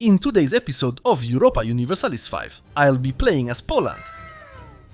In today's episode of Europa Universalis 5, I'll be playing as Poland.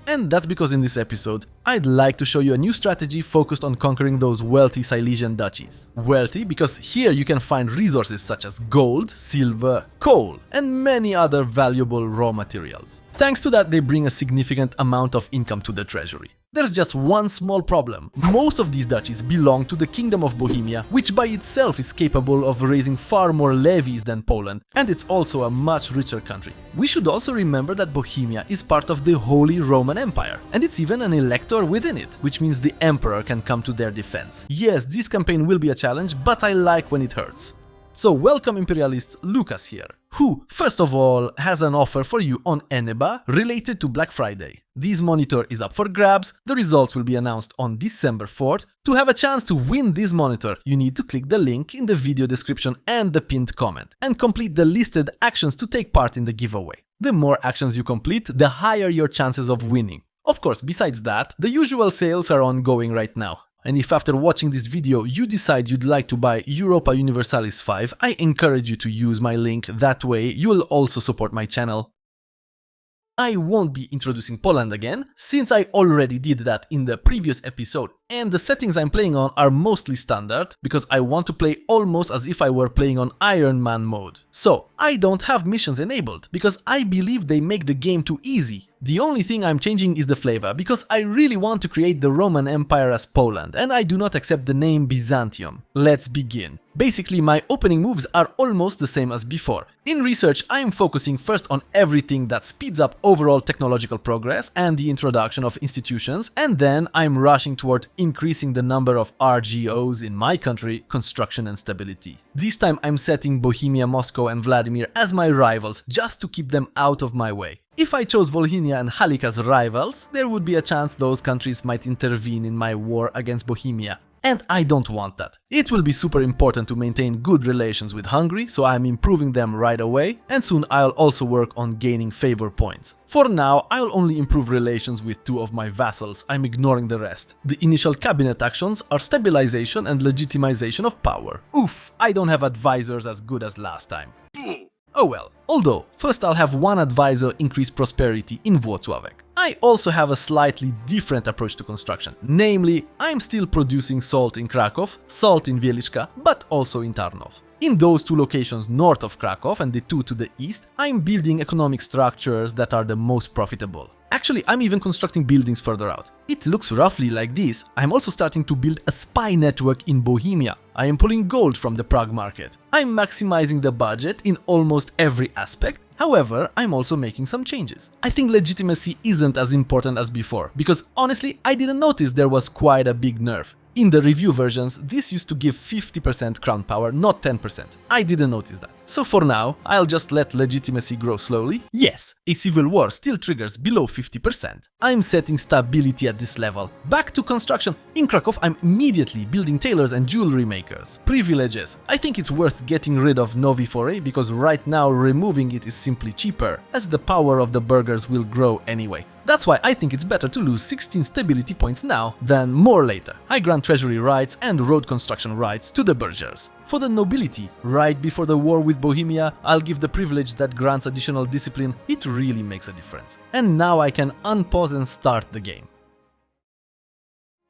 And that's because in this episode, I'd like to show you a new strategy focused on conquering those wealthy Silesian duchies. Wealthy because here you can find resources such as gold, silver, coal, and many other valuable raw materials. Thanks to that, they bring a significant amount of income to the treasury. There's just one small problem. Most of these duchies belong to the Kingdom of Bohemia, which by itself is capable of raising far more levies than Poland, and it's also a much richer country. We should also remember that Bohemia is part of the Holy Roman Empire, and it's even an elector within it, which means the emperor can come to their defense. Yes, this campaign will be a challenge, but I like when it hurts. So welcome imperialist Lucas here, who, first of all, has an offer for you on ENEBA related to Black Friday. This monitor is up for grabs, the results will be announced on December 4th. To have a chance to win this monitor, you need to click the link in the video description and the pinned comment, and complete the listed actions to take part in the giveaway. The more actions you complete, the higher your chances of winning. Of course, besides that, the usual sales are ongoing right now. And if after watching this video you decide you'd like to buy Europa Universalis 5, I encourage you to use my link, that way you'll also support my channel. I won't be introducing Poland again, since I already did that in the previous episode, and the settings I'm playing on are mostly standard, because I want to play almost as if I were playing on Iron Man mode. So, I don't have missions enabled, because I believe they make the game too easy. The only thing I'm changing is the flavor, because I really want to create the Roman Empire as Poland, and I do not accept the name Byzantium. Let's begin. Basically, my opening moves are almost the same as before. In research, I'm focusing first on everything that speeds up overall technological progress and the introduction of institutions, and then I'm rushing toward increasing the number of RGOs in my country, construction and stability. This time I'm setting Bohemia, Moscow and Vladimir as my rivals, just to keep them out of my way. If I chose Volhynia and Halik as rivals, there would be a chance those countries might intervene in my war against Bohemia. And I don't want that. It will be super important to maintain good relations with Hungary, so I'm improving them right away, and soon I'll also work on gaining favor points. For now, I'll only improve relations with two of my vassals, I'm ignoring the rest. The initial cabinet actions are stabilization and legitimization of power. Oof, I don't have advisors as good as last time. Oh well, although, first I'll have one advisor increase prosperity in Włocławek. I also have a slightly different approach to construction, namely, I'm still producing salt in Kraków, salt in Wieliczka, but also in Tarnów. In those two locations north of Kraków and the two to the east, I'm building economic structures that are the most profitable. Actually, I'm even constructing buildings further out. It looks roughly like this. I'm also starting to build a spy network in Bohemia. I am pulling gold from the Prague market. I'm maximizing the budget in almost every aspect. However, I'm also making some changes. I think legitimacy isn't as important as before, because honestly, I didn't notice there was quite a big nerf. In the review versions, this used to give 50% crown power, not 10%. I didn't notice that. So for now, I'll just let legitimacy grow slowly. Yes, a civil war still triggers below 50%. I'm setting stability at this level. Back to construction. In Kraków, I'm immediately building tailors and jewelry makers. Privileges. I think it's worth getting rid of Novi Foray because right now removing it is simply cheaper, as the power of the burghers will grow anyway. That's why I think it's better to lose 16 stability points now than more later. I grant treasury rights and road construction rights to the burghers. For the nobility, right before the war with Bohemia, I'll give the privilege that grants additional discipline. It really makes a difference. And now I can unpause and start the game.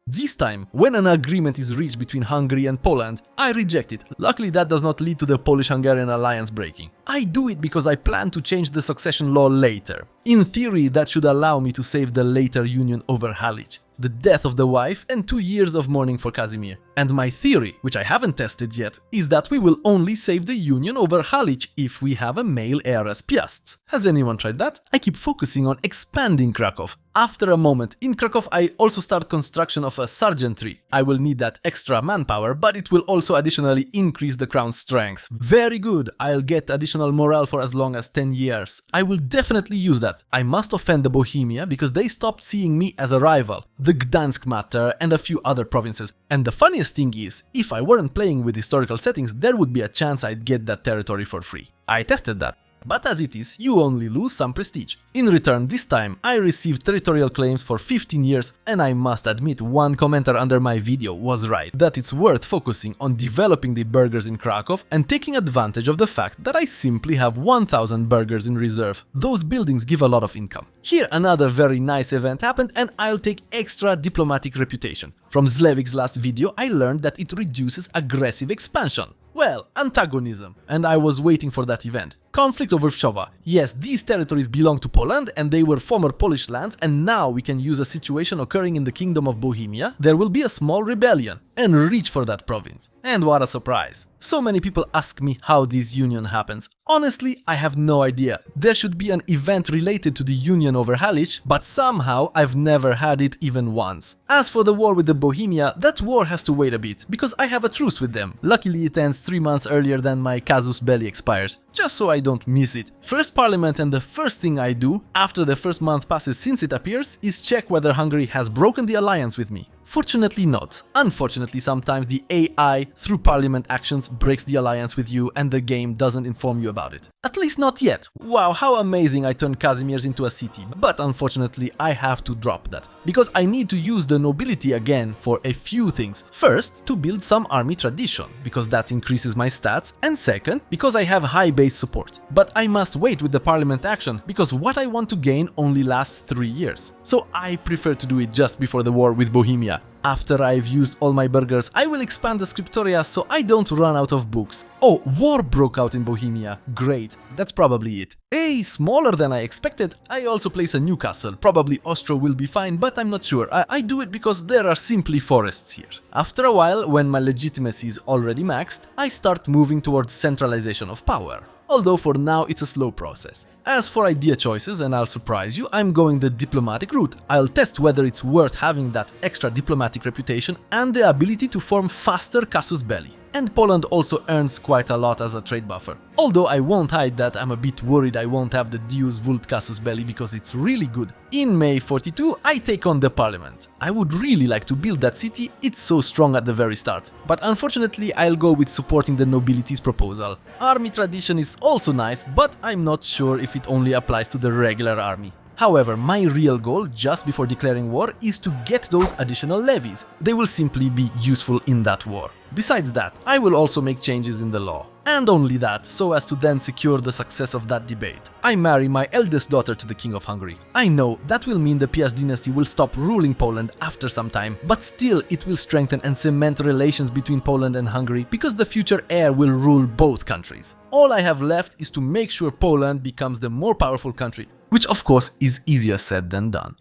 This time, when an agreement is reached between Hungary and Poland, I reject it. Luckily, that does not lead to the Polish-Hungarian alliance breaking. I do it because I plan to change the succession law later. In theory, that should allow me to save the later union over Halic, the death of the wife and 2 years of mourning for Casimir. And my theory, which I haven't tested yet, is that we will only save the union over Halic if we have a male heir as Piasts. Has anyone tried that? I keep focusing on expanding Kraków. After a moment, in Kraków I also start construction of a sergeantry. I will need that extra manpower, but it will also additionally increase the crown's strength. Very good, I'll get additional morale for as long as 10 years. I will definitely use that. I must offend the Bohemia because they stopped seeing me as a rival. The Gdansk matter and a few other provinces. And the funniest thing is, if I weren't playing with historical settings, there would be a chance I'd get that territory for free. I tested that. but as it is, you only lose some prestige. In return, this time, I received territorial claims for 15 years, and I must admit one commenter under my video was right, that it's worth focusing on developing the burghers in Krakow and taking advantage of the fact that I simply have 1000 burghers in reserve. Those buildings give a lot of income. Here another very nice event happened and I'll take extra diplomatic reputation. From Zlevik's last video I learned that it reduces aggressive expansion. Well, antagonism. And I was waiting for that event. Conflict over Wschowa. Yes, these territories belong to Poland and they were former Polish lands, and now we can use a situation occurring in the Kingdom of Bohemia. There will be a small rebellion and reach for that province. And what a surprise. So many people ask me how this union happens. Honestly, I have no idea. There should be an event related to the union over Halić, but somehow I've never had it even once. As for the war with the Bohemia, that war has to wait a bit, because I have a truce with them. Luckily it ends 3 months earlier than my casus belli expires, just so I don't miss it. First parliament, and the first thing I do, after the first month passes since it appears, is check whether Hungary has broken the alliance with me. Fortunately not. Unfortunately, sometimes the AI, through parliament actions, breaks the alliance with you and the game doesn't inform you about it. At least not yet. Wow, how amazing I turned Kazimierz into a city, but unfortunately I have to drop that, because I need to use the nobility again for a few things. First, to build some army tradition, because that increases my stats, and second, because I have high base support. But I must wait with the parliament action, because what I want to gain only lasts 3 years. So I prefer to do it just before the war with Bohemia. After I've used all my burghers, I will expand the scriptoria so I don't run out of books. Oh, war broke out in Bohemia. Great, that's probably it. Hey, smaller than I expected. I also place a new castle. Probably Ostro will be fine, but I'm not sure. I do it because there are simply forests here. After a while, when my legitimacy is already maxed, I start moving towards centralization of power. Although for now it's a slow process. As for idea choices, and I'll surprise you, I'm going the diplomatic route. I'll test whether it's worth having that extra diplomatic reputation and the ability to form faster casus belli. And Poland also earns quite a lot as a trade buffer. Although I won't hide that I'm a bit worried I won't have the Deus Vult casus belli because it's really good. In May 42, I take on the parliament. I would really like to build that city, it's so strong at the very start. But unfortunately I'll go with supporting the nobility's proposal. Army tradition is also nice, but I'm not sure if it only applies to the regular army. However, my real goal, just before declaring war, is to get those additional levies. They will simply be useful in that war. Besides that, I will also make changes in the law. And only that, so as to then secure the success of that debate. I marry my eldest daughter to the King of Hungary. I know that will mean the Piast dynasty will stop ruling Poland after some time, but still it will strengthen and cement relations between Poland and Hungary, because the future heir will rule both countries. All I have left is to make sure Poland becomes the more powerful country, which of course is easier said than done.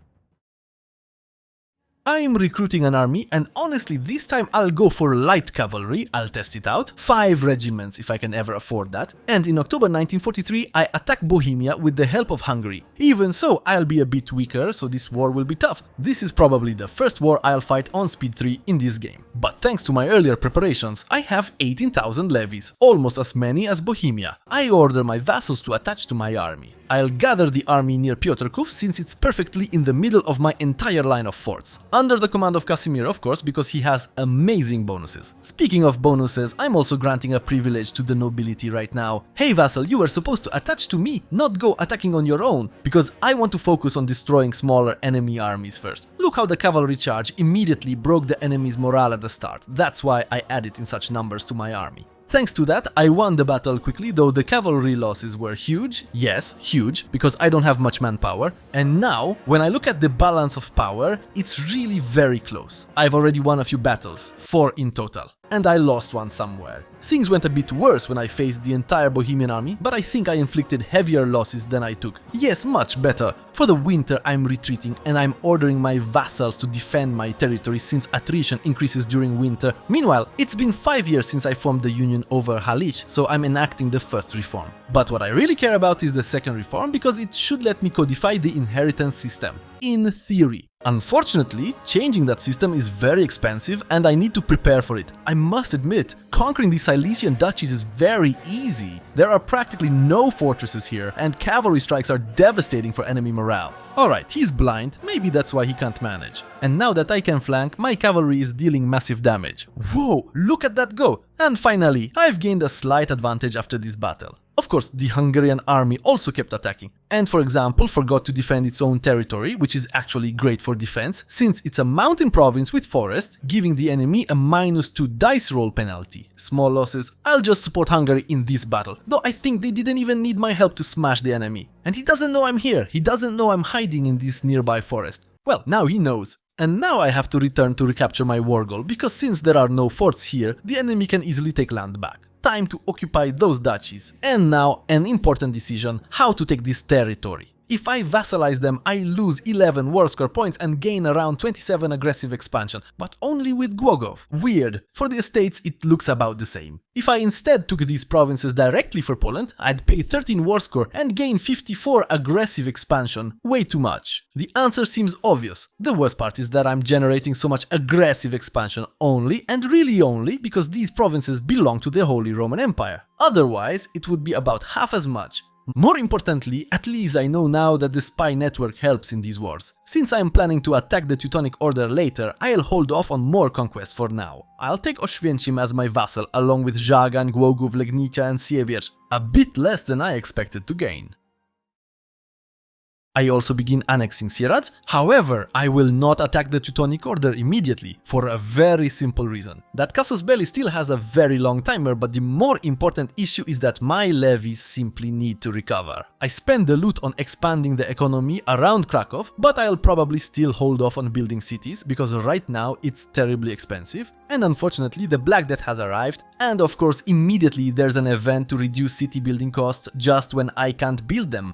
I'm recruiting an army, and honestly this time I'll go for light cavalry. I'll test it out. 5 regiments if I can ever afford that. And in October 1943 I attack Bohemia with the help of Hungary. Even so, I'll be a bit weaker, so this war will be tough. This is probably the first war I'll fight on speed 3 in this game. But thanks to my earlier preparations, I have 18,000 levies, almost as many as Bohemia. I order my vassals to attach to my army. I'll gather the army near Piotrków since it's perfectly in the middle of my entire line of forts. Under the command of Casimir, of course, because he has amazing bonuses. Speaking of bonuses, I'm also granting a privilege to the nobility right now. Hey vassal, you were supposed to attach to me, not go attacking on your own, because I want to focus on destroying smaller enemy armies first. Look how the cavalry charge immediately broke the enemy's morale at the start. That's why I added in such numbers to my army. Thanks to that, I won the battle quickly, though the cavalry losses were huge. Yes, huge, because I don't have much manpower. And now, when I look at the balance of power, it's really very close. I've already won a few battles, 4 in total. And I lost one somewhere. Things went a bit worse when I faced the entire Bohemian army, but I think I inflicted heavier losses than I took. Yes, much better. For the winter I'm retreating and I'm ordering my vassals to defend my territory since attrition increases during winter. Meanwhile, it's been 5 years since I formed the union over Halić, so I'm enacting the first reform. But what I really care about is the second reform, because it should let me codify the inheritance system. In theory. Unfortunately, changing that system is very expensive and I need to prepare for it. I must admit, conquering the Silesian duchies is very easy. There are practically no fortresses here and cavalry strikes are devastating for enemy morale. Alright, he's blind, maybe that's why he can't manage. And now that I can flank, my cavalry is dealing massive damage. Whoa, look at that go! And finally, I've gained a slight advantage after this battle. Of course, the Hungarian army also kept attacking, and for example forgot to defend its own territory, which is actually great for defense, since it's a mountain province with forest, giving the enemy a -2 dice roll penalty. Small losses, I'll just support Hungary in this battle, though I think they didn't even need my help to smash the enemy. And he doesn't know I'm here, he doesn't know I'm hiding in this nearby forest. Well, now he knows. And now I have to return to recapture my war goal, because since there are no forts here, the enemy can easily take land back. Time to occupy those duchies. And now, an important decision, how to take this territory. If I vassalize them, I lose 11 war score points and gain around 27 aggressive expansion, but only with Głogów. Weird. For the estates it looks about the same. If I instead took these provinces directly for Poland, I'd pay 13 war score and gain 54 aggressive expansion. Way too much. The answer seems obvious. The worst part is that I'm generating so much aggressive expansion only and really only because these provinces belong to the Holy Roman Empire. Otherwise, it would be about half as much. More importantly, at least I know now that the spy network helps in these wars. Since I am planning to attack the Teutonic Order later, I'll hold off on more conquests for now. I'll take Oświęcim as my vassal along with Żagań, Głogów, Legnica and Siewierz, a bit less than I expected to gain. I also begin annexing Sieradz. However, I will not attack the Teutonic Order immediately, for a very simple reason. That casus belli still has a very long timer, but the more important issue is that my levies simply need to recover. I spend the loot on expanding the economy around Krakow, but I'll probably still hold off on building cities, because right now it's terribly expensive, and unfortunately the Black Death has arrived, and of course immediately there's an event to reduce city building costs just when I can't build them.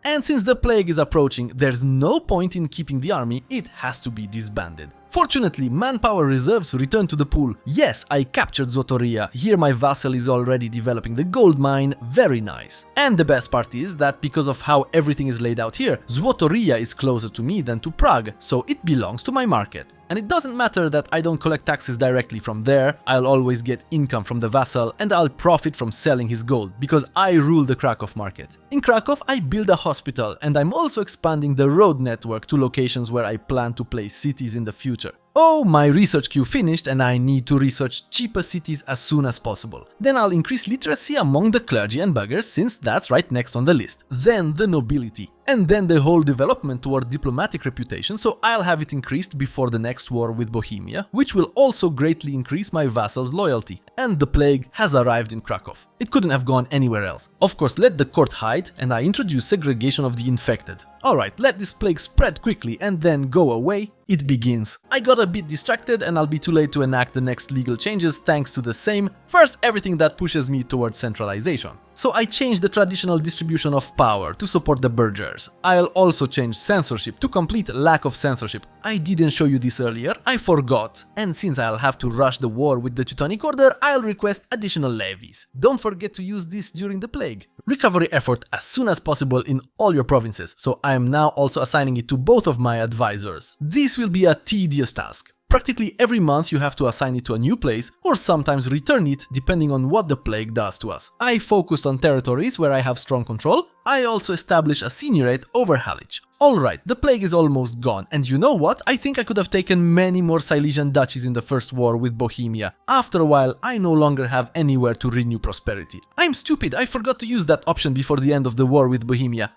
And since the plague is approaching, there's no point in keeping the army, it has to be disbanded. Fortunately, manpower reserves return to the pool. Yes, I captured Złotoryja, here my vassal is already developing the gold mine, very nice. And the best part is that because of how everything is laid out here, Złotoryja is closer to me than to Prague, so it belongs to my market. And it doesn't matter that I don't collect taxes directly from there, I'll always get income from the vassal and I'll profit from selling his gold, because I rule the Krakow market. In Krakow I build a hospital and I'm also expanding the road network to locations where I plan to place cities in the future. Oh, my research queue finished and I need to research cheaper cities as soon as possible. Then I'll increase literacy among the clergy and beggars, since that's right next on the list. Then the nobility. And then the whole development toward diplomatic reputation, so I'll have it increased before the next war with Bohemia, which will also greatly increase my vassal's loyalty. And the plague has arrived in Krakow. It couldn't have gone anywhere else. Of course, let the court hide and I introduce segregation of the infected. Alright, let this plague spread quickly and then go away. It begins. I got a bit distracted and I'll be too late to enact the next legal changes thanks to the same. First, everything that pushes me towards centralization. So I changed the traditional distribution of power to support the burghers. I'll also change censorship to complete lack of censorship. I didn't show you this earlier, I forgot. And since I'll have to rush the war with the Teutonic Order, I'll request additional levies. Don't forget to use this during the plague. Recovery effort as soon as possible in all your provinces, so I am now also assigning it to both of my advisors. This will be a tedious task. Practically every month you have to assign it to a new place or sometimes return it depending on what the plague does to us. I focused on territories where I have strong control. I also established a seniorate over Halych. Alright, the plague is almost gone, and you know what? I think I could have taken many more Silesian duchies in the first war with Bohemia. After a while, I no longer have anywhere to renew prosperity. I'm stupid, I forgot to use that option before the end of the war with Bohemia.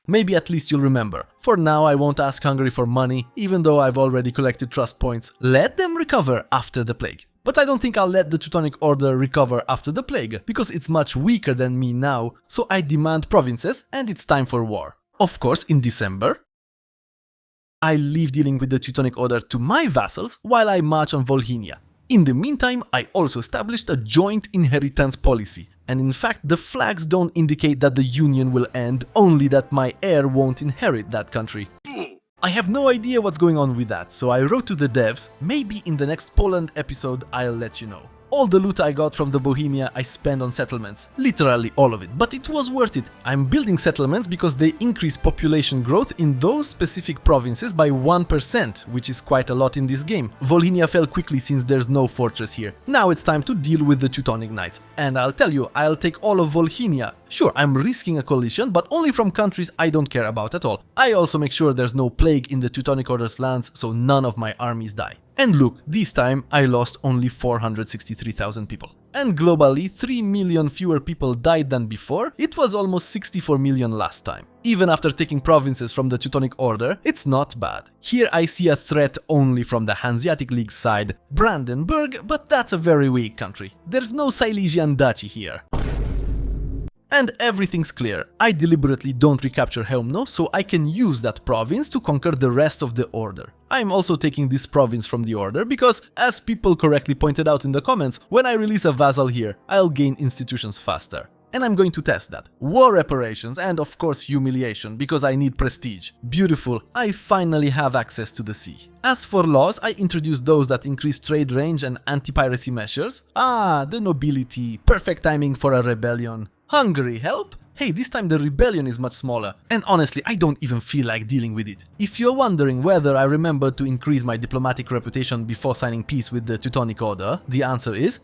Maybe at least you'll remember. For now I won't ask Hungary for money, even though I've already collected trust points. Let them recover after the plague. But I don't think I'll let the Teutonic Order recover after the plague, because it's much weaker than me now, so I demand provinces and it's time for war. Of course, in December, I leave dealing with the Teutonic Order to my vassals while I march on Volhynia. In the meantime, I also established a joint inheritance policy. And in fact, the flags don't indicate that the union will end, only that my heir won't inherit that country. I have no idea what's going on with that, so I wrote to the devs, maybe in the next Poland episode I'll let you know. All the loot I got from the Bohemia I spent on settlements, literally all of it, but it was worth it. I'm building settlements because they increase population growth in those specific provinces by 1%, which is quite a lot in this game. Volhynia fell quickly since there's no fortress here. Now it's time to deal with the Teutonic Knights. And I'll tell you, I'll take all of Volhynia. Sure, I'm risking a coalition, but only from countries I don't care about at all. I also make sure there's no plague in the Teutonic Order's lands, so none of my armies die. And look, this time I lost only 463,000 people. And globally, 3 million fewer people died than before. It was almost 64 million last time. Even after taking provinces from the Teutonic Order, it's not bad. Here I see a threat only from the Hanseatic League side, Brandenburg, but that's a very weak country. There's no Silesian duchy here. And everything's clear. I deliberately don't recapture Chełmno, so I can use that province to conquer the rest of the order. I'm also taking this province from the order because, as people correctly pointed out in the comments, when I release a vassal here, I'll gain institutions faster. And I'm going to test that. War reparations and of course humiliation, because I need prestige. Beautiful, I finally have access to the sea. As for laws, I introduced those that increase trade range and anti-piracy measures. The nobility, perfect timing for a rebellion. Hungary, help? Hey, this time the rebellion is much smaller, and honestly, I don't even feel like dealing with it. If you're wondering whether I remembered to increase my diplomatic reputation before signing peace with the Teutonic Order, the answer is...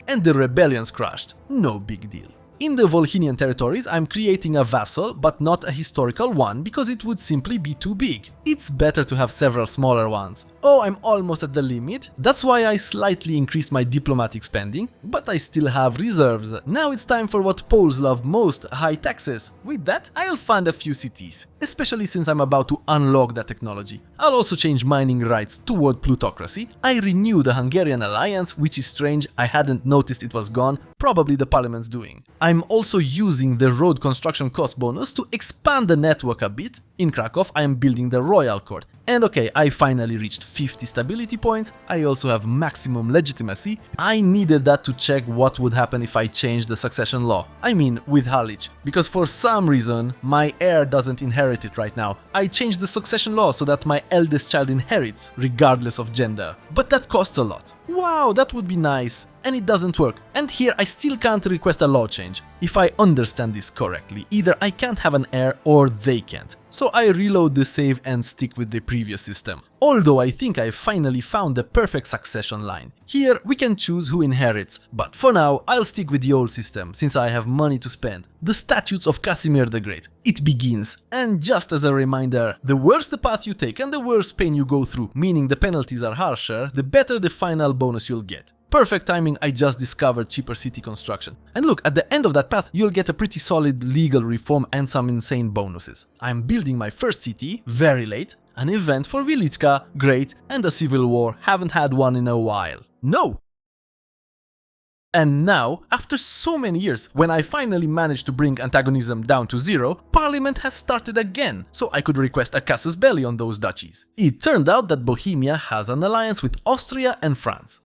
And the rebellion's crashed. No big deal. In the Volhynian territories, I'm creating a vassal, but not a historical one, because it would simply be too big. It's better to have several smaller ones. Oh, I'm almost at the limit. That's why I slightly increased my diplomatic spending, but I still have reserves. Now it's time for what Poles love most, high taxes. With that, I'll fund a few cities, especially since I'm about to unlock that technology. I'll also change mining rights toward plutocracy. I renew the Hungarian alliance, which is strange, I hadn't noticed it was gone, probably the parliament's doing. I'm also using the road construction cost bonus to expand the network a bit. In Krakow, I am building the royal court. And okay, I finally reached 50 stability points. I also have maximum legitimacy. I needed that to check what would happen if I changed the succession law. I mean, with Halich. Because for some reason, my heir doesn't inherit it right now. I changed the succession law so that my eldest child inherits, regardless of gender. But that costs a lot. Wow, that would be nice. And it doesn't work. And here I still can't request a law change. If I understand this correctly, either I can't have an heir or they can't. So I reload the save and stick with the previous system. Although I think I finally found the perfect succession line. Here we can choose who inherits, but for now I'll stick with the old system since I have money to spend. The Statutes of Casimir the Great. It begins. And just as a reminder, the worse the path you take and the worse pain you go through, meaning the penalties are harsher, the better the final bonus you'll get. Perfect timing, I just discovered cheaper city construction. And look, at the end of that path, you'll get a pretty solid legal reform and some insane bonuses. I'm building my first city, very late, an event for Wilicka, great, and a civil war, haven't had one in a while. No! And now, after so many years, when I finally managed to bring antagonism down to zero, Parliament has started again, so I could request a casus belli on those duchies. It turned out that Bohemia has an alliance with Austria and France.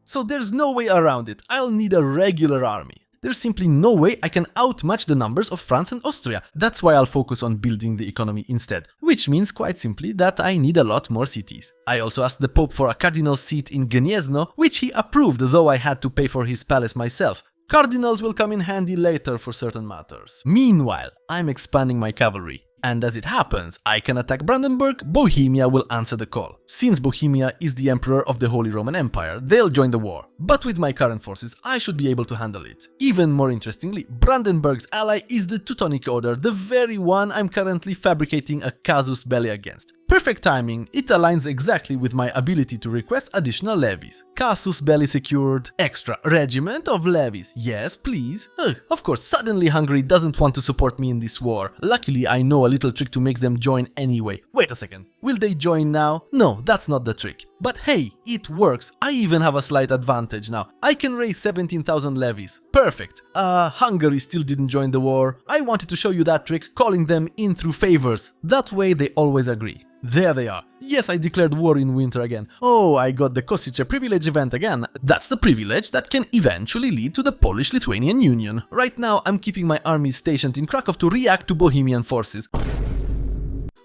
So there's no way around it, I'll need a regular army. There's simply no way I can outmatch the numbers of France and Austria. That's why I'll focus on building the economy instead. Which means quite simply that I need a lot more cities. I also asked the Pope for a cardinal seat in Gniezno, which he approved, though I had to pay for his palace myself. Cardinals will come in handy later for certain matters. Meanwhile, I'm expanding my cavalry. And as it happens, I can attack Brandenburg, Bohemia will answer the call. Since Bohemia is the emperor of the Holy Roman Empire, they'll join the war. But with my current forces, I should be able to handle it. Even more interestingly, Brandenburg's ally is the Teutonic Order, the very one I'm currently fabricating a casus belli against. Perfect timing, it aligns exactly with my ability to request additional levies. Casus belli secured, extra regiment of levies, yes please. Of course, suddenly Hungary doesn't want to support me in this war. Luckily I know a little trick to make them join anyway. Wait a second, will they join now? No, that's not the trick. But hey, it works, I even have a slight advantage now. I can raise 17,000 levies. Perfect. Hungary still didn't join the war. I wanted to show you that trick, calling them in through favors. That way they always agree. There they are. Yes, I declared war in winter again. Oh, I got the Košice privilege event again. That's the privilege that can eventually lead to the Polish-Lithuanian Union. Right now, I'm keeping my armies stationed in Krakow to react to Bohemian forces,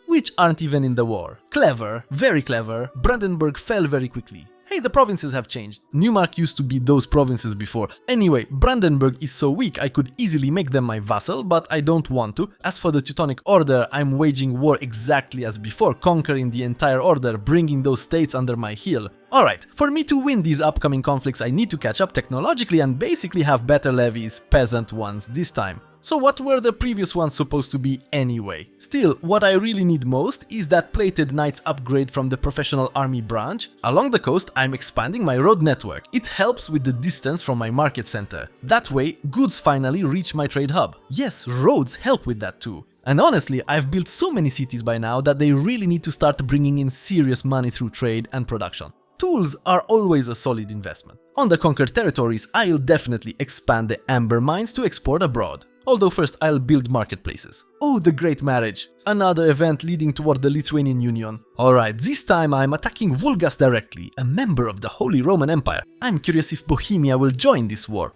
which aren't even in the war. Clever, very clever. Brandenburg fell very quickly. Hey, the provinces have changed. Neumark used to be those provinces before. Anyway, Brandenburg is so weak I could easily make them my vassal, but I don't want to. As for the Teutonic Order, I'm waging war exactly as before, conquering the entire order, bringing those states under my heel. Alright, for me to win these upcoming conflicts I need to catch up technologically and basically have better levies, peasant ones this time. So what were the previous ones supposed to be anyway? Still, what I really need most is that plated knights upgrade from the professional army branch. Along the coast I'm expanding my road network. It helps with the distance from my market center. That way, goods finally reach my trade hub. Yes, roads help with that too. And honestly, I've built so many cities by now that they really need to start bringing in serious money through trade and production. Tools are always a solid investment. On the conquered territories, I'll definitely expand the amber mines to export abroad. Although first I'll build marketplaces. Oh, the Great Marriage! Another event leading toward the Lithuanian Union. Alright, this time I'm attacking Vulgas directly, a member of the Holy Roman Empire. I'm curious if Bohemia will join this war.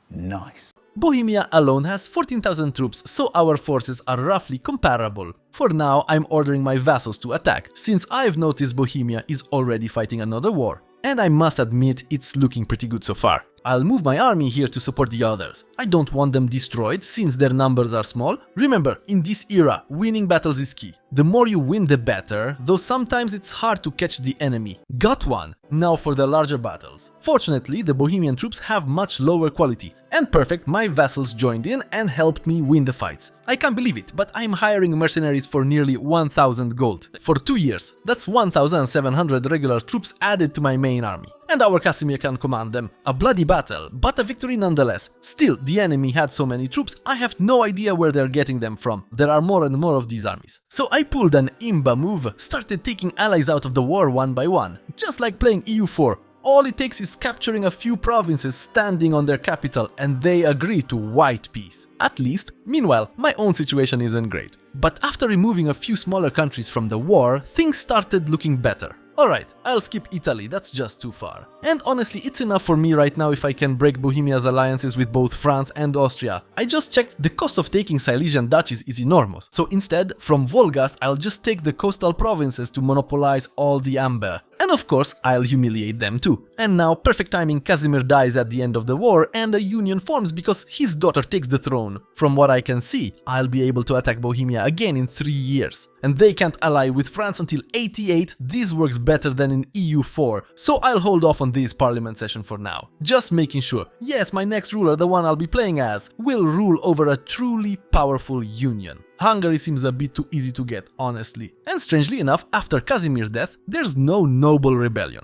Nice. Bohemia alone has 14,000 troops, so our forces are roughly comparable. For now, I'm ordering my vassals to attack, since I've noticed Bohemia is already fighting another war. And I must admit, it's looking pretty good so far. I'll move my army here to support the others. I don't want them destroyed since their numbers are small. Remember, in this era, winning battles is key. The more you win the better, though sometimes it's hard to catch the enemy. Got one! Now for the larger battles. Fortunately, the Bohemian troops have much lower quality. And perfect, my vassals joined in and helped me win the fights. I can't believe it, but I'm hiring mercenaries for nearly 1000 gold. For 2 years. That's 1700 regular troops added to my main army. And our Casimir can command them. A bloody battle, but a victory nonetheless. Still, the enemy had so many troops, I have no idea where they're getting them from. There are more and more of these armies. So I pulled an imba move, started taking allies out of the war one by one. Just like playing EU4. All it takes is capturing a few provinces standing on their capital and they agree to white peace. At least, meanwhile, my own situation isn't great. But after removing a few smaller countries from the war, things started looking better. Alright, I'll skip Italy, that's just too far. And honestly, it's enough for me right now if I can break Bohemia's alliances with both France and Austria. I just checked, the cost of taking Silesian duchies is enormous. So instead, from Wolgast, I'll just take the coastal provinces to monopolize all the amber. And of course, I'll humiliate them too. And now, perfect timing, Casimir dies at the end of the war and a union forms because his daughter takes the throne. From what I can see, I'll be able to attack Bohemia again in 3 years. And they can't ally with France until 88, this works better than in EU4, so I'll hold off on this parliament session for now. Just making sure, yes, my next ruler, the one I'll be playing as, will rule over a truly powerful union. Hungary seems a bit too easy to get, honestly. And strangely enough, after Casimir's death, there's no noble rebellion.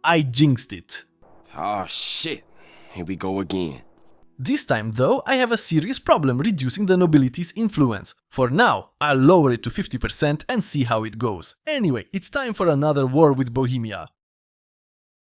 I jinxed it. Oh shit, here we go again. This time though, I have a serious problem reducing the nobility's influence. For now, I'll lower it to 50% and see how it goes. Anyway, it's time for another war with Bohemia.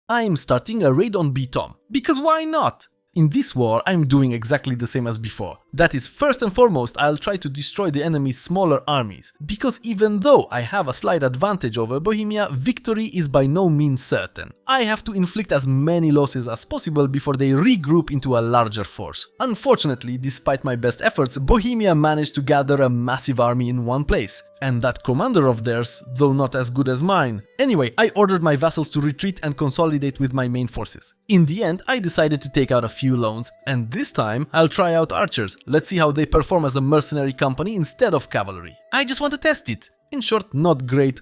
I'm starting a raid on Bitom, because why not? In this war, I'm doing exactly the same as before. That is, first and foremost, I'll try to destroy the enemy's smaller armies, because even though I have a slight advantage over Bohemia, victory is by no means certain. I have to inflict as many losses as possible before they regroup into a larger force. Unfortunately, despite my best efforts, Bohemia managed to gather a massive army in one place. And that commander of theirs, though not as good as mine. Anyway, I ordered my vassals to retreat and consolidate with my main forces. In the end, I decided to take out a few loans, and this time I'll try out archers. Let's see how they perform as a mercenary company instead of cavalry. I just want to test it. In short, not great.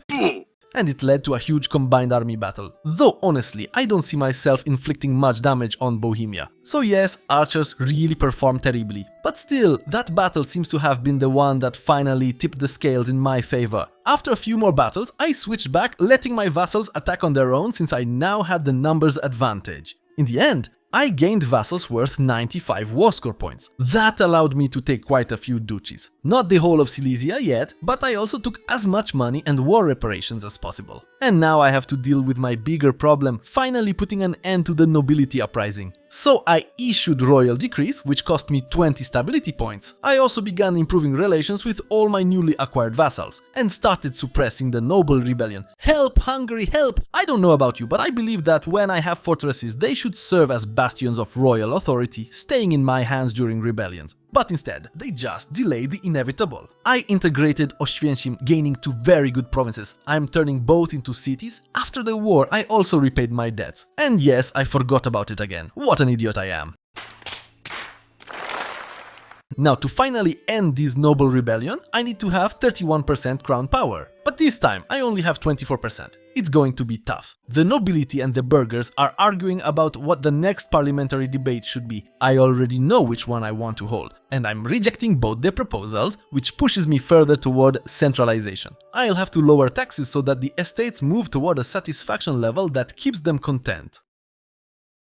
And it led to a huge combined army battle. Though honestly, I don't see myself inflicting much damage on Bohemia. So yes, archers really perform terribly. But still, that battle seems to have been the one that finally tipped the scales in my favor. After a few more battles, I switched back, letting my vassals attack on their own since I now had the numbers advantage. In the end, I gained vassals worth 95 war score points. That allowed me to take quite a few duchies. Not the whole of Silesia yet, but I also took as much money and war reparations as possible. And now I have to deal with my bigger problem, finally putting an end to the nobility uprising. So I issued royal decrees, which cost me 20 stability points. I also began improving relations with all my newly acquired vassals, and started suppressing the noble rebellion. Help, Hungary, help! I don't know about you, but I believe that when I have fortresses, they should serve as bastions of royal authority, staying in my hands during rebellions. But instead, they just delayed the inevitable. I integrated Oświęcim, gaining 2 very good provinces. I'm turning both into cities. After the war, I also repaid my debts. And yes, I forgot about it again. What an idiot I am. Now, to finally end this noble rebellion, I need to have 31% crown power. But This time, I only have 24%. It's going to be tough. The nobility and the burghers are arguing about what the next parliamentary debate should be. I already know which one I want to hold, and I'm rejecting both their proposals, which pushes me further toward centralization. I'll have to lower taxes so that the estates move toward a satisfaction level that keeps them content.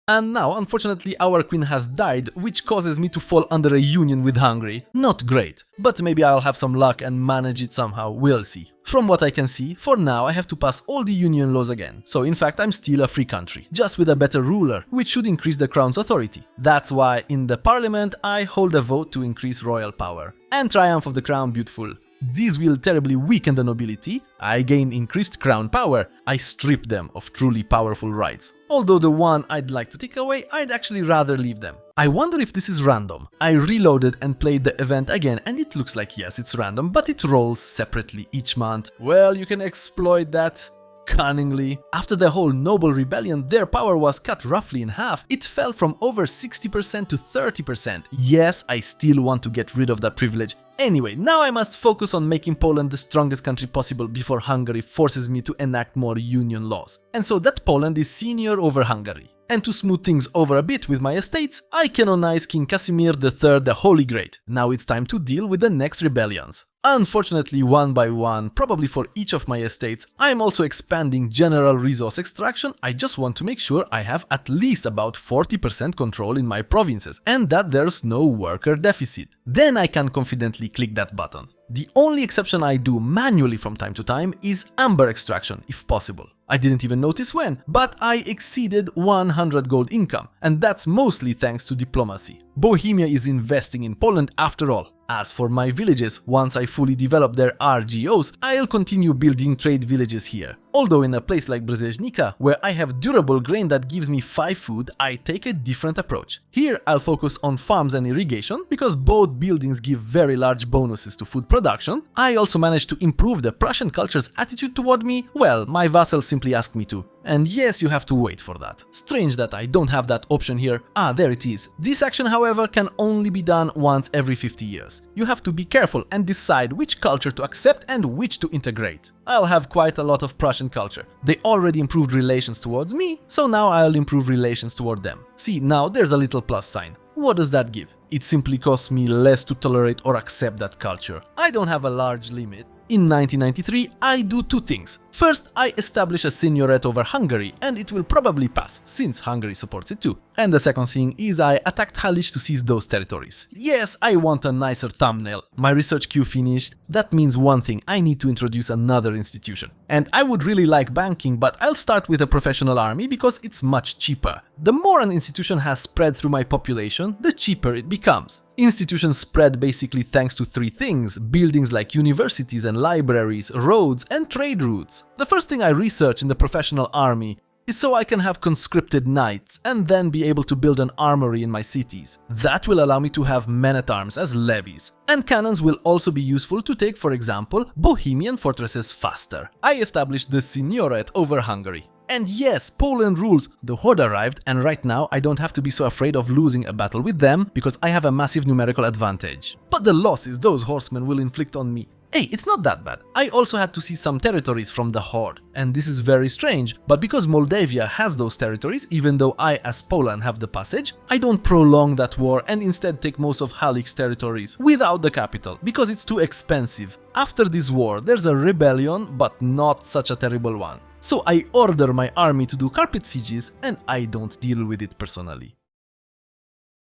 And now, unfortunately, our queen has died, which causes me to fall under a union with Hungary. Not great, but maybe I'll have some luck and manage it somehow, we'll see. From what I can see, for now I have to pass all the union laws again, so in fact I'm still a free country, just with a better ruler, which should increase the crown's authority. That's why in the parliament I hold a vote to increase royal power. And triumph of the crown, beautiful. This will terribly weaken the nobility, I gain increased crown power, I strip them of truly powerful rights. Although the one I'd like to take away, I'd actually rather leave them. I wonder if this is random. I reloaded and played the event again and it looks like yes, it's random, but it rolls separately each month. Well, you can exploit that cunningly. After the whole noble rebellion, their power was cut roughly in half. It fell from over 60% to 30%. Yes, I still want to get rid of that privilege. Anyway, now I must focus on making Poland the strongest country possible before Hungary forces me to enact more union laws. And so that Poland is senior over Hungary. And to smooth things over a bit with my estates, I canonize King Casimir III the Holy Great. Now it's time to deal with the next rebellions. Unfortunately, one by one, probably for each of my estates, I am also expanding general resource extraction. I just want to make sure I have at least about 40% control in my provinces and that there's no worker deficit. Then I can confidently click that button. The only exception I do manually from time to time is amber extraction, if possible. I didn't even notice when, but I exceeded 100 gold income, and that's mostly thanks to diplomacy. Bohemia is investing in Poland after all. As for my villages, once I fully develop their RGOs, I'll continue building trade villages here. Although in a place like Brzeźnica, where I have durable grain that gives me 5 food, I take a different approach. Here I'll focus on farms and irrigation, because both buildings give very large bonuses to food production. I also managed to improve the Prussian culture's attitude toward me. Well, my vassal simply asked me to. And yes, you have to wait for that. Strange that I don't have that option here. Ah, there it is. This action, however, can only be done once every 50 years. You have to be careful and decide which culture to accept and which to integrate. I'll have quite a lot of Prussian culture. They already improved relations towards me, so now I'll improve relations toward them. See, now there's a little plus sign. What does that give? It simply costs me less to tolerate or accept that culture. I don't have a large limit. In 1993, I do two things. First, I establish a seniorate over Hungary, and it will probably pass, since Hungary supports it too. And the second thing is I attacked Halic to seize those territories. Yes, I want a nicer thumbnail. My research queue finished. That means one thing, I need to introduce another institution. And I would really like banking, but I'll start with a professional army because it's much cheaper. The more an institution has spread through my population, the cheaper it becomes. Institutions spread basically thanks to three things: buildings like universities and libraries, roads, and trade routes. The first thing I research in the professional army is so I can have conscripted knights and then be able to build an armory in my cities. That will allow me to have men-at-arms as levies. And cannons will also be useful to take, for example, Bohemian fortresses faster. I established the seniorate over Hungary. And yes, Poland rules. The horde arrived, and right now I don't have to be so afraid of losing a battle with them because I have a massive numerical advantage. But the losses those horsemen will inflict on me, hey, it's not that bad. I also had to seize some territories from the horde, and this is very strange, but because Moldavia has those territories, even though I as Poland have the passage, I don't prolong that war and instead take most of Halic's territories without the capital, because it's too expensive. After this war, there's a rebellion, but not such a terrible one. So I order my army to do carpet sieges, and I don't deal with it personally.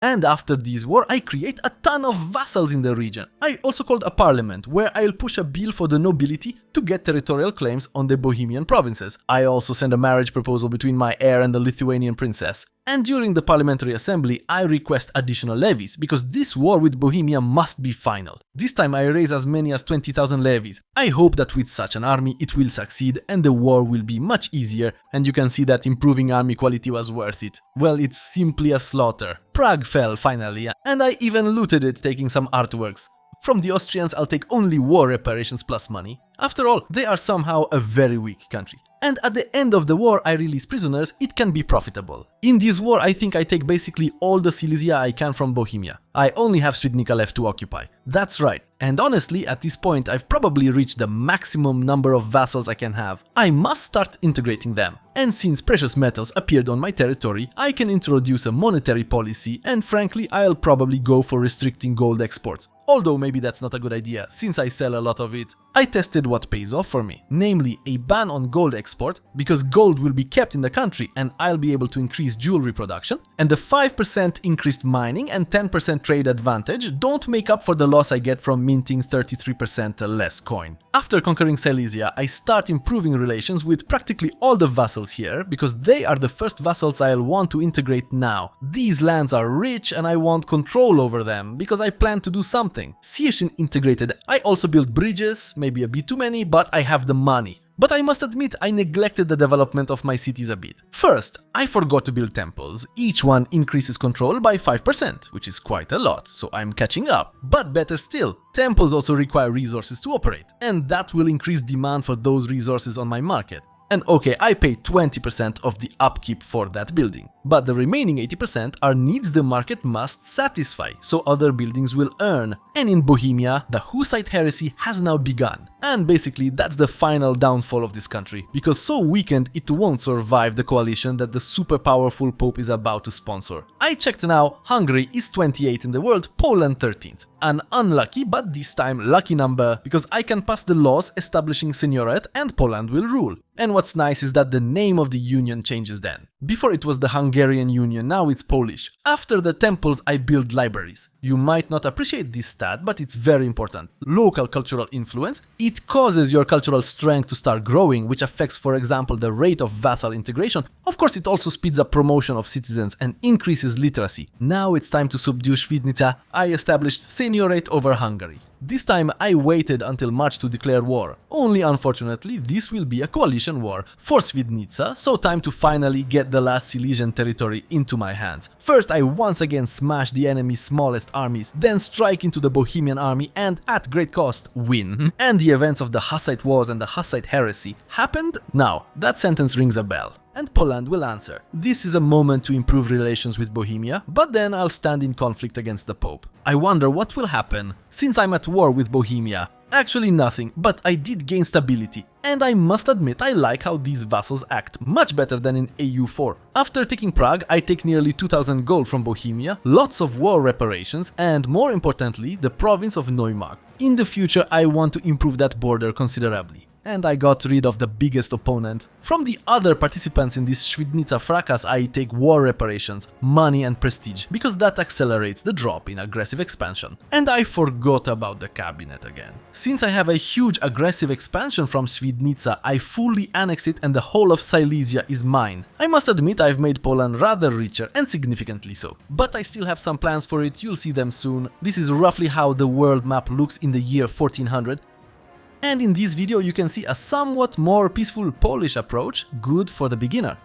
And after this war, I create a ton of vassals in the region. I also called a parliament, where I'll push a bill for the nobility to get territorial claims on the Bohemian provinces. I also send a marriage proposal between my heir and the Lithuanian princess. And during the parliamentary assembly, I request additional levies, because this war with Bohemia must be final. This time I raise as many as 20,000 levies. I hope that with such an army it will succeed and the war will be much easier, and you can see that improving army quality was worth it. Well, it's simply a slaughter. Prague fell finally, and I even looted it, taking some artworks. From the Austrians I'll take only war reparations plus money. After all, they are somehow a very weak country. and at the end of the war I release prisoners, it can be profitable. In this war I think I take basically all the Silesia I can from Bohemia. I only have Świdnica left to occupy. That's right. And honestly, at this point I've probably reached the maximum number of vassals I can have. I must start integrating them. And since precious metals appeared on my territory, I can introduce a monetary policy, and frankly I'll probably go for restricting gold exports. Although maybe that's not a good idea, since I sell a lot of it. I tested what pays off for me, namely a ban on gold export, because gold will be kept in the country and I'll be able to increase jewelry production, and the 5% increased mining and 10% trade advantage don't make up for the loss I get from minting 33% less coin. After conquering Silesia, I start improving relations with practically all the vassals here, because they are the first vassals I'll want to integrate now. These lands are rich and I want control over them, because I plan to do something. Silesia integrated, I also built bridges, maybe a bit too many, but I have the money. But I must admit I neglected the development of my cities a bit. First, I forgot to build temples. Each one increases control by 5%, which is quite a lot, so I'm catching up. But better still, temples also require resources to operate, and that will increase demand for those resources on my market. And okay, I pay 20% of the upkeep for that building, but the remaining 80% are needs the market must satisfy, so other buildings will earn. And in Bohemia, the Hussite heresy has now begun. And basically that's the final downfall of this country, because so weakened it won't survive the coalition that the super powerful Pope is about to sponsor. I checked now, Hungary is 28 in the world, Poland 13th. An unlucky but this time lucky number, because I can pass the laws establishing seniorate and Poland will rule. And what's nice is that the name of the union changes then. Before it was the Hungarian Union, now it's Polish. After the temples I build libraries. You might not appreciate this stat, but it's very important. Local cultural influence, it causes your cultural strength to start growing, which affects, for example, the rate of vassal integration. Of course, it also speeds up promotion of citizens and increases literacy. Now it's time to subdue Świdnica. I established seniorate over Hungary. This time I waited until March to declare war. Only unfortunately this will be a coalition war for Świdnica, so time to finally get the last Silesian territory into my hands. First I once again smash the enemy's smallest armies, then strike into the Bohemian army and, at great cost, win. And the events of the Hussite Wars and the Hussite heresy happened? Now, that sentence rings a bell. And Poland will answer. This is a moment to improve relations with Bohemia, but then I'll stand in conflict against the Pope. I wonder what will happen, since I'm at war with Bohemia. Actually nothing, but I did gain stability, and I must admit I like how these vassals act, much better than in EU4. After taking Prague, I take nearly 2000 gold from Bohemia, lots of war reparations, and more importantly, the province of Neumark. In the future I want to improve that border considerably. And I got rid of the biggest opponent. From the other participants in this Świdnica fracas I take war reparations, money and prestige, because that accelerates the drop in aggressive expansion. And I forgot about the cabinet again. Since I have a huge aggressive expansion from Świdnica, I fully annex it and the whole of Silesia is mine. I must admit I've made Poland rather richer, and significantly so. But I still have some plans for it, you'll see them soon. This is roughly how the world map looks in the year 1400. And in this video you can see a somewhat more peaceful Polish approach, good for the beginner.